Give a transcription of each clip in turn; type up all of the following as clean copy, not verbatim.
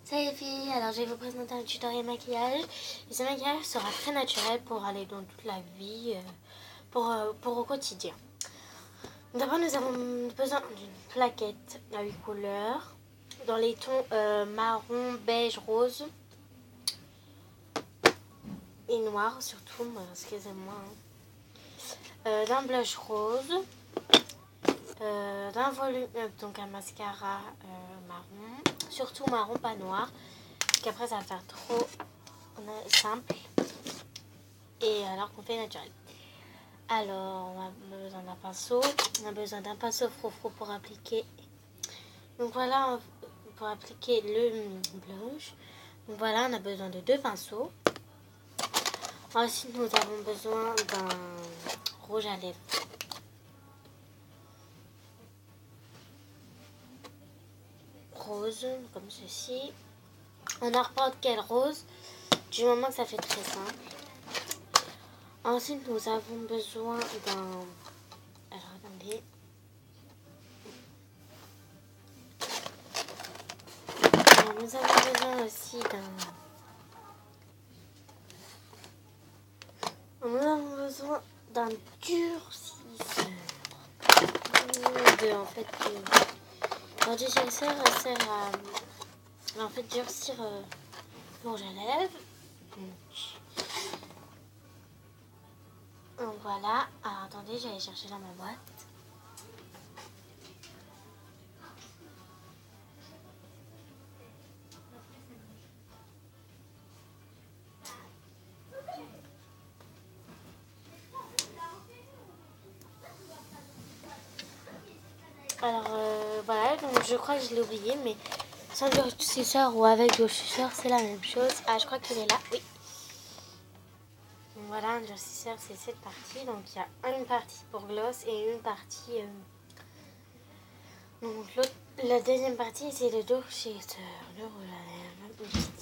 Salut les filles, alors je vais vous présenter un tutoriel maquillage. Et ce maquillage sera très naturel pour aller dans toute la vie, pour au quotidien. D'abord nous avons besoin d'une plaquette à 8 couleurs, dans les tons marron, beige, rose et noir surtout, excusez-moi. D'un blush rose, d'un volume, donc un mascara marron, surtout marron, pas noir, qu'après ça va faire trop simple et alors qu'on fait naturel. Alors on a besoin d'un pinceau, on a besoin d'un pinceau froufrou pour appliquer. Donc voilà, pour appliquer le blush. Donc voilà, on a besoin de 2 pinceaux. Ensuite nous avons besoin d'un rouge à lèvres rose, comme ceci. On n'importe quel rose, du moment que ça fait très simple. Ensuite, nous avons besoin d'un... Alors, attendez. Alors, nous avons besoin aussi d'un... Nous avons besoin d'un durcisseur. Un durcisseur sert à en fait durcir le rouge à lèvres. Donc voilà. Alors attendez, j'allais chercher dans ma boîte. Alors voilà, donc je crois que je l'ai oublié, mais sans durcisseur ou avec durcisseur, c'est la même chose. Ah, je crois qu'il est là, oui. Donc voilà, un durcisseur, c'est cette partie. Donc il y a une partie pour gloss et une partie... Donc la deuxième partie, c'est le durcisseur, le rouge à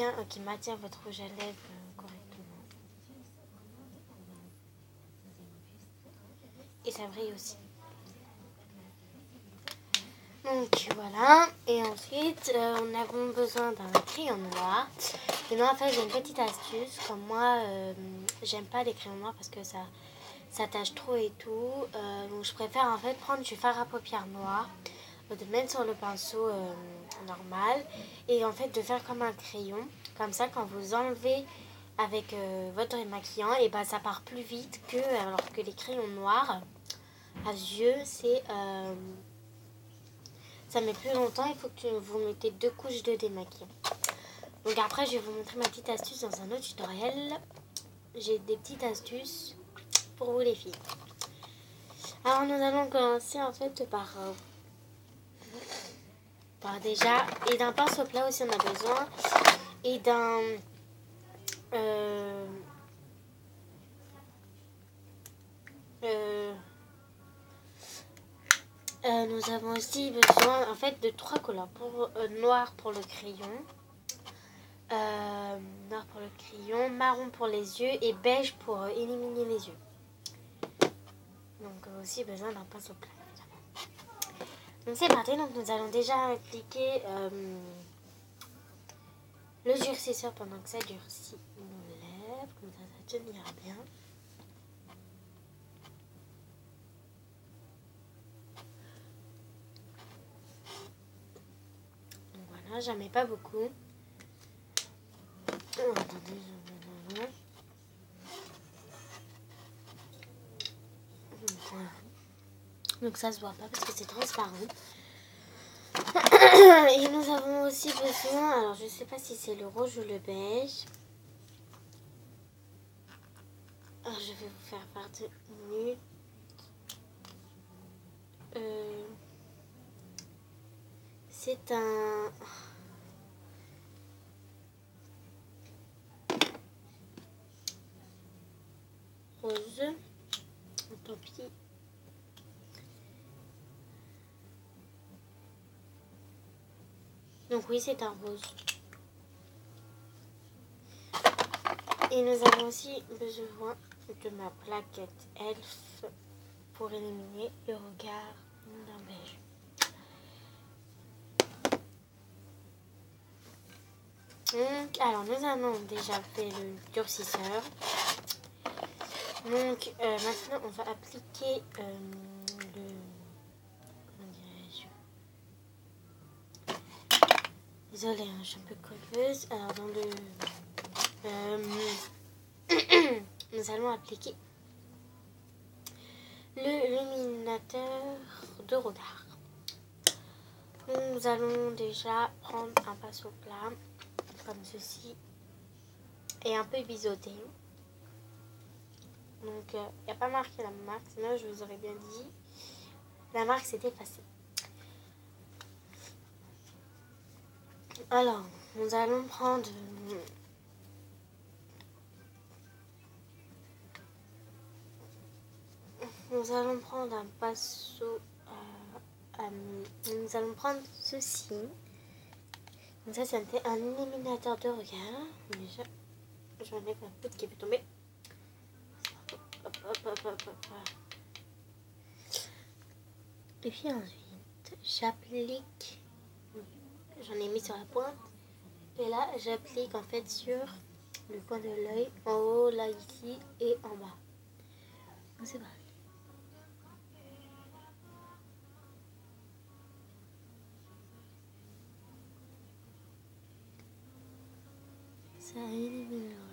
lèvres, qui maintient votre rouge à lèvres correctement. Et ça brille aussi. Donc voilà, et ensuite on a besoin d'un crayon noir. Et moi en fait j'ai une petite astuce, comme moi j'aime pas les crayons noirs parce que ça tâche trop et tout. Donc je préfère en fait prendre du fard à paupières noir, de mettre sur le pinceau normal et en fait de faire comme un crayon. Comme ça quand vous enlevez avec votre démaquillant, et ben ça part plus vite que alors que les crayons noirs à yeux c'est... ça met plus longtemps, il faut que vous mettez 2 couches de démaquillant. Donc après, je vais vous montrer ma petite astuce dans un autre tutoriel. J'ai des petites astuces pour vous les filles. Alors nous allons commencer en fait par déjà, et d'un pinceau plat aussi on a besoin, et d'un... nous avons aussi besoin en fait de 3 couleurs. Noir pour le crayon, noir pour le crayon, marron pour les yeux et beige pour éliminer les yeux. Donc aussi besoin d'un pinceau plat évidemment. Donc c'est parti, donc nous allons déjà appliquer le durcisseur pendant que ça durcit nos lèvres, comme ça tenira bien. Donc voilà, j'en mets pas beaucoup. Oh, attendez, voilà. Donc ça se voit pas parce que c'est transparent. Et nous avons aussi besoin, alors je sais pas si c'est le rouge ou le beige. Alors je vais vous faire part de minutes. C'est un... rose. Tant pis. Donc oui, c'est un rose. Et nous avons aussi besoin de ma plaquette Elf pour éliminer le regard d'un beige. Donc, alors nous avons déjà fait le durcisseur. Donc maintenant on va appliquer le... Comment dirais-je? Désolée, hein, je suis un peu colleuse. Alors dans le... nous allons appliquer l'illuminateur de regard. Nous allons déjà prendre un pinceau plat, comme ceci, et un peu biseauté. Donc, il n'y a pas marqué la marque, sinon je vous aurais bien dit. La marque s'est effacée. Alors, nous allons prendre... Nous allons prendre un pinceau... nous allons prendre ceci. Donc ça, c'était un illuminateur de regard. Déjà, j'enlève la poudre qui peut tomber. Hop, hop, hop, hop, hop. Et puis ensuite, j'applique... J'en ai mis sur la pointe. Et là, j'applique en fait sur le coin de l'œil, en haut, là, ici, et en bas. Donc c'est parti. Ça élimine le regard.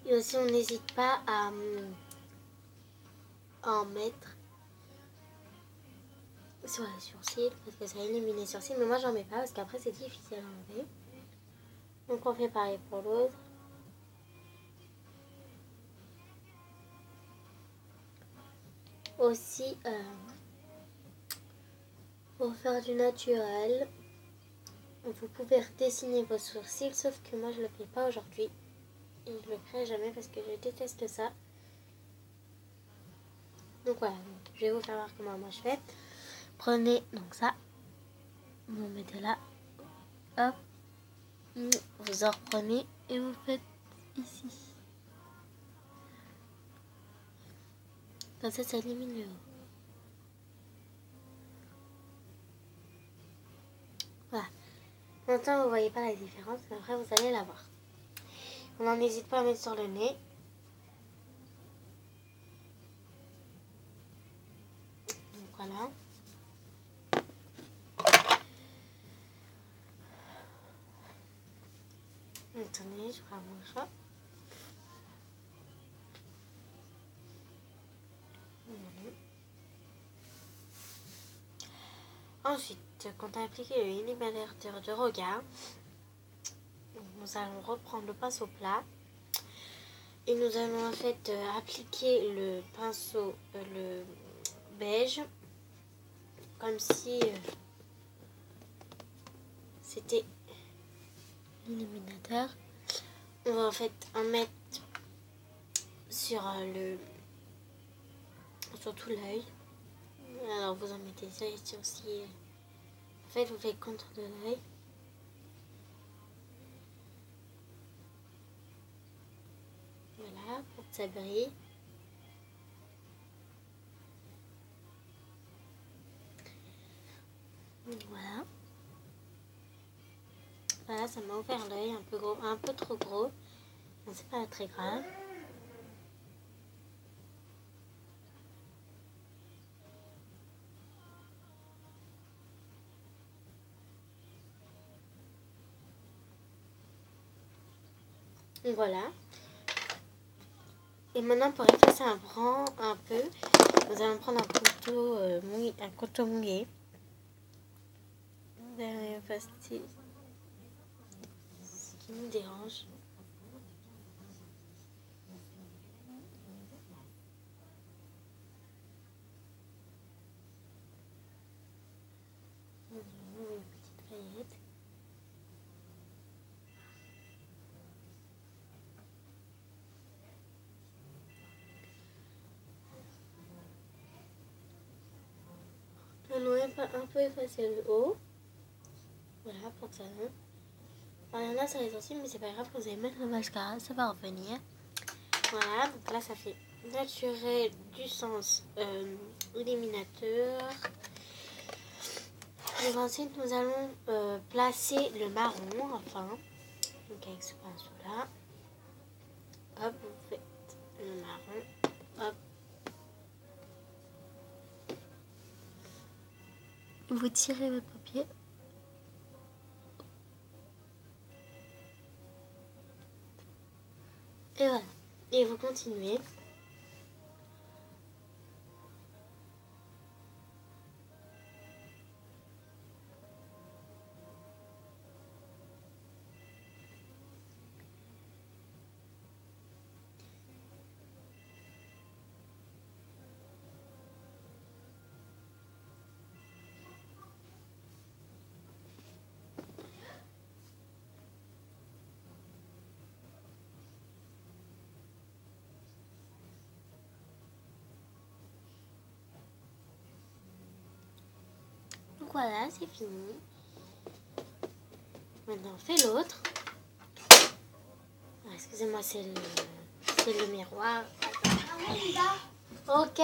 Et aussi, on n'hésite pas à en mettre sur les sourcils parce que ça élimine les sourcils. Mais moi, j'en mets pas parce qu'après, c'est difficile à enlever. Donc, on fait pareil pour l'autre. Aussi, pour faire du naturel, vous pouvez redessiner vos sourcils, sauf que moi, je le fais pas aujourd'hui. Et je le ferai jamais parce que je déteste ça. Donc voilà, je vais vous faire voir comment moi je fais. Prenez donc ça, vous mettez là, hop, vous en reprenez et vous faites ici. Comme ça élimine le haut. Voilà. Maintenant, vous voyez pas la différence, mais après, vous allez la voir. On n'hésite pas à mettre sur le nez. Donc voilà. Attendez, je ferai mon chat. Ensuite, quand on a appliqué le illuminateur de regard, nous allons reprendre le pinceau plat et nous allons en fait appliquer le pinceau, le beige, comme si c'était l'illuminateur. On va en fait en mettre sur sur tout l'œil. Alors vous en mettez ça ici aussi. En fait, vous faites contre de l'œil. Voilà, pour que ça brille. Voilà. Voilà, ça m'a ouvert l'œil un peu gros, un peu trop gros. Mais c'est pas très grave. Voilà. Et maintenant, pour effacer un blanc un peu, nous allons prendre un couteau mouillé. Vous allez effacer ce qui nous dérange. Nous avons une petite paillette. un peu effacer le haut. Voilà, pour le salon. Alors, il y en a sur les sourcils, mais c'est pas grave, vous allez mettre le mascara, ça va revenir. Voilà, donc là, ça fait naturel du sens éliminateur. Donc ensuite, nous allons placer le marron, enfin. Donc avec ce pinceau-là. Hop, vous faites le marron. Hop. Vous tirez votre papier. Et voilà. Et vous continuez. Donc voilà, c'est fini. Maintenant, on fait l'autre. Ah, excusez-moi, c'est le miroir. Ok.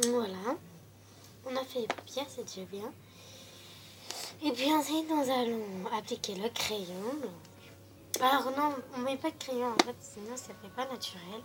Voilà. On a fait les paupières, c'est déjà bien. Et puis ensuite, nous allons appliquer le crayon. Alors non, on met pas de crayon en fait, sinon ça fait pas naturel.